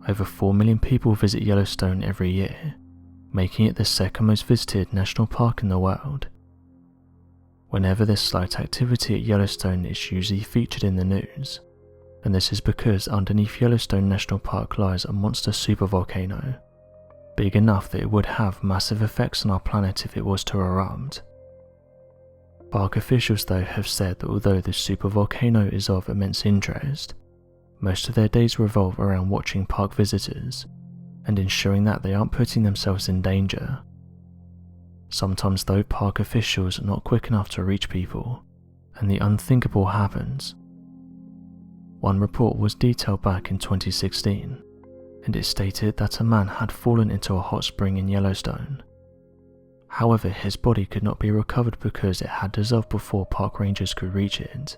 Over 4 million people visit Yellowstone every year, making it the second most visited national park in the world. Whenever there's slight activity at Yellowstone, it's usually featured in the news, and this is because underneath Yellowstone National Park lies a monster supervolcano, big enough that it would have massive effects on our planet if it was to erupt. Park officials though have said that although the supervolcano is of immense interest, most of their days revolve around watching park visitors and ensuring that they aren't putting themselves in danger. Sometimes though, park officials are not quick enough to reach people, and the unthinkable happens. One report was detailed back in 2016, and it stated that a man had fallen into a hot spring in Yellowstone. However, his body could not be recovered because it had dissolved before park rangers could reach it.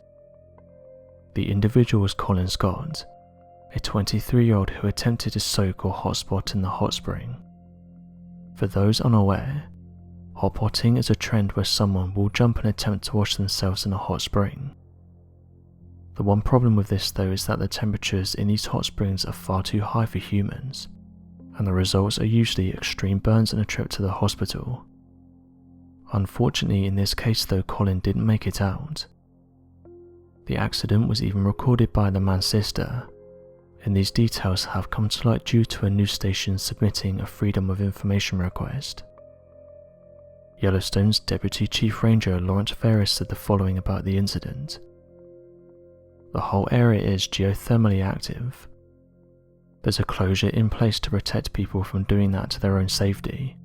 The individual was Colin Scott, a 23-year-old who attempted to soak or hotspot in the hot spring. For those unaware, hotpotting is a trend where someone will jump and attempt to wash themselves in a hot spring. The one problem with this though is that the temperatures in these hot springs are far too high for humans, and the results are usually extreme burns and a trip to the hospital. Unfortunately, in this case though, Colin didn't make it out. The accident was even recorded by the man's sister, and these details have come to light due to a news station submitting a Freedom of Information request. Yellowstone's Deputy Chief Ranger Lawrence Ferris said the following about the incident. The whole area is geothermally active. There's a closure in place to protect people from doing that to their own safety.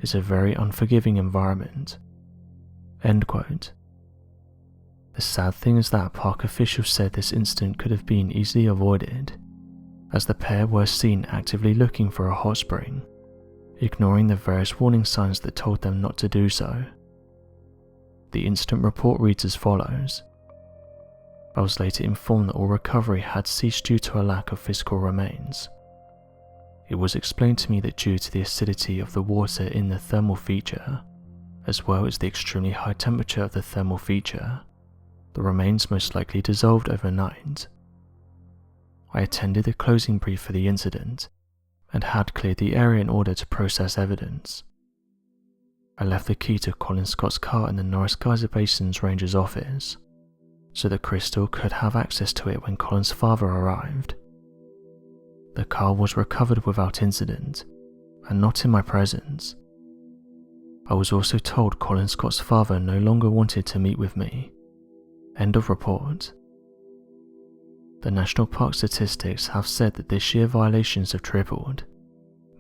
It's a very unforgiving environment. End quote. The sad thing is that park officials said this incident could have been easily avoided, as the pair were seen actively looking for a hot spring, ignoring the various warning signs that told them not to do so. The incident report reads as follows. I was later informed that all recovery had ceased due to a lack of physical remains. It was explained to me that due to the acidity of the water in the thermal feature, as well as the extremely high temperature of the thermal feature, the remains most likely dissolved overnight. I attended the closing brief for the incident and had cleared the area in order to process evidence. I left the key to Colin Scott's car in the Norris Geyser Basin's ranger's office, so that Crystal could have access to it when Colin's father arrived. The car was recovered without incident, and not in my presence. I was also told Colin Scott's father no longer wanted to meet with me. End of report. The National Park statistics have said that this year violations have tripled,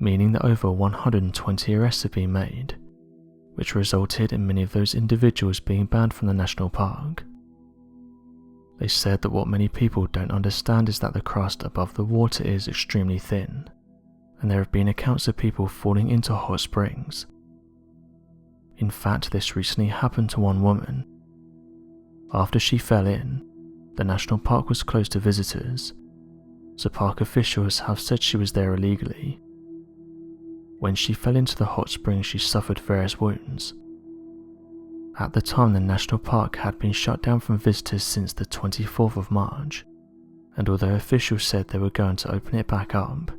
meaning that over 120 arrests have been made, which resulted in many of those individuals being banned from the national park. They said that what many people don't understand is that the crust above the water is extremely thin, and there have been accounts of people falling into hot springs. In fact, this recently happened to one woman. After she fell in, the national park was closed to visitors, so park officials have said she was there illegally. When she fell into the hot spring, she suffered various wounds. At the time, the national park had been shut down from visitors since the 24th of March, and although officials said they were going to open it back up,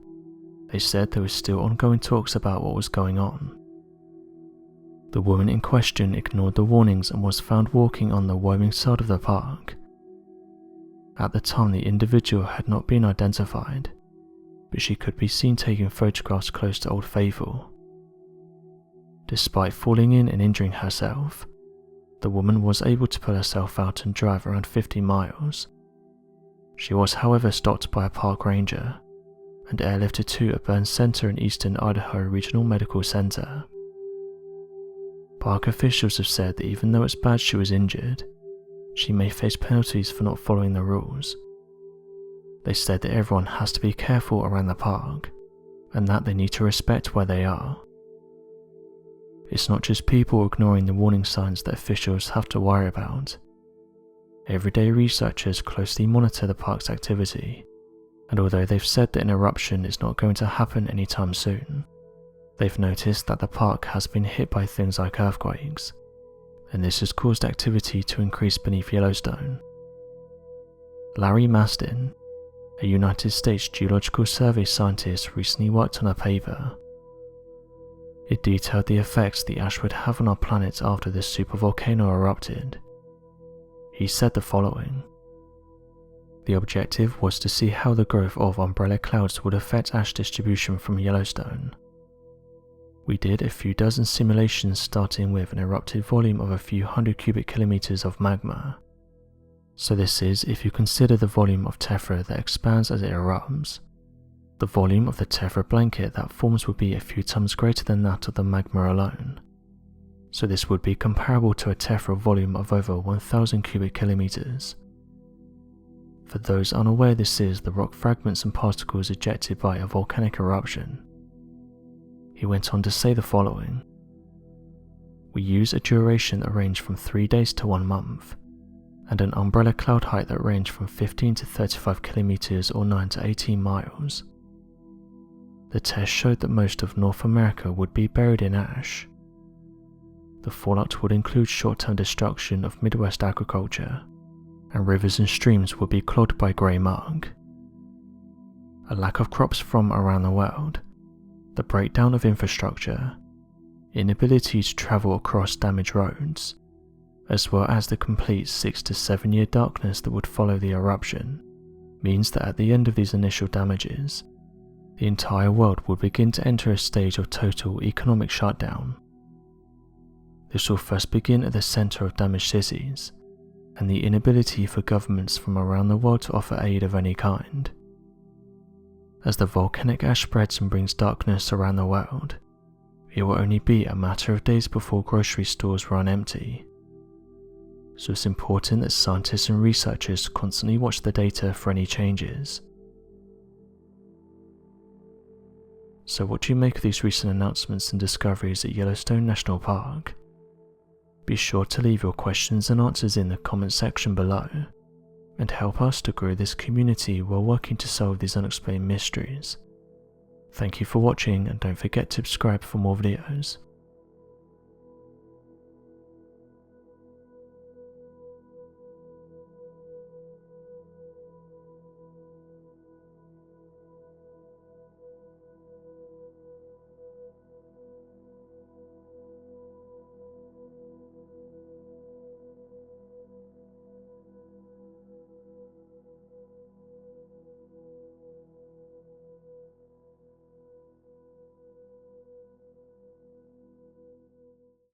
they said there was still ongoing talks about what was going on. The woman in question ignored the warnings and was found walking on the Wyoming side of the park. At the time, the individual had not been identified, but she could be seen taking photographs close to Old Faithful. Despite falling in and injuring herself, the woman was able to pull herself out and drive around 50 miles. She was however stopped by a park ranger and airlifted to a burn center in eastern Idaho Regional Medical Center. Park officials have said that even though it's bad she was injured, she may face penalties for not following the rules. They said that everyone has to be careful around the park, and that they need to respect where they are. It's not just people ignoring the warning signs that officials have to worry about. Everyday researchers closely monitor the park's activity, and although they've said that an eruption is not going to happen anytime soon, they've noticed that the park has been hit by things like earthquakes, and this has caused activity to increase beneath Yellowstone. Larry Mastin, a United States Geological Survey scientist recently worked on a paper. It detailed the effects the ash would have on our planet after this supervolcano erupted. He said the following: "The objective was to see how the growth of umbrella clouds would affect ash distribution from Yellowstone. We did a few dozen simulations starting with an erupted volume of a few hundred cubic kilometers of magma. So this is if you consider the volume of tephra that expands as it erupts. The volume of the tephra blanket that forms would be a few times greater than that of the magma alone. So this would be comparable to a tephra volume of over 1,000 cubic kilometers. For those unaware, this is the rock fragments and particles ejected by a volcanic eruption." He went on to say the following: "We use a duration that ranged from 3 days to 1 month, and an umbrella cloud height that ranged from 15 to 35 kilometers or 9 to 18 miles. The test showed that most of North America would be buried in ash. The fallout would include short-term destruction of Midwest agriculture, and rivers and streams would be clogged by grey muck. A lack of crops from around the world, the breakdown of infrastructure, inability to travel across damaged roads, as well as the complete 6 to 7 year darkness that would follow the eruption, means that at the end of these initial damages, the entire world would begin to enter a stage of total economic shutdown. This will first begin at the center of damaged cities, and the inability for governments from around the world to offer aid of any kind. As the volcanic ash spreads and brings darkness around the world, it will only be a matter of days before grocery stores run empty. So it's important that scientists and researchers constantly watch the data for any changes." So what do you make of these recent announcements and discoveries at Yellowstone National Park? Be sure to leave your questions and answers in the comment section below, and help us to grow this community while working to solve these unexplained mysteries. Thank you for watching, and don't forget to subscribe for more videos.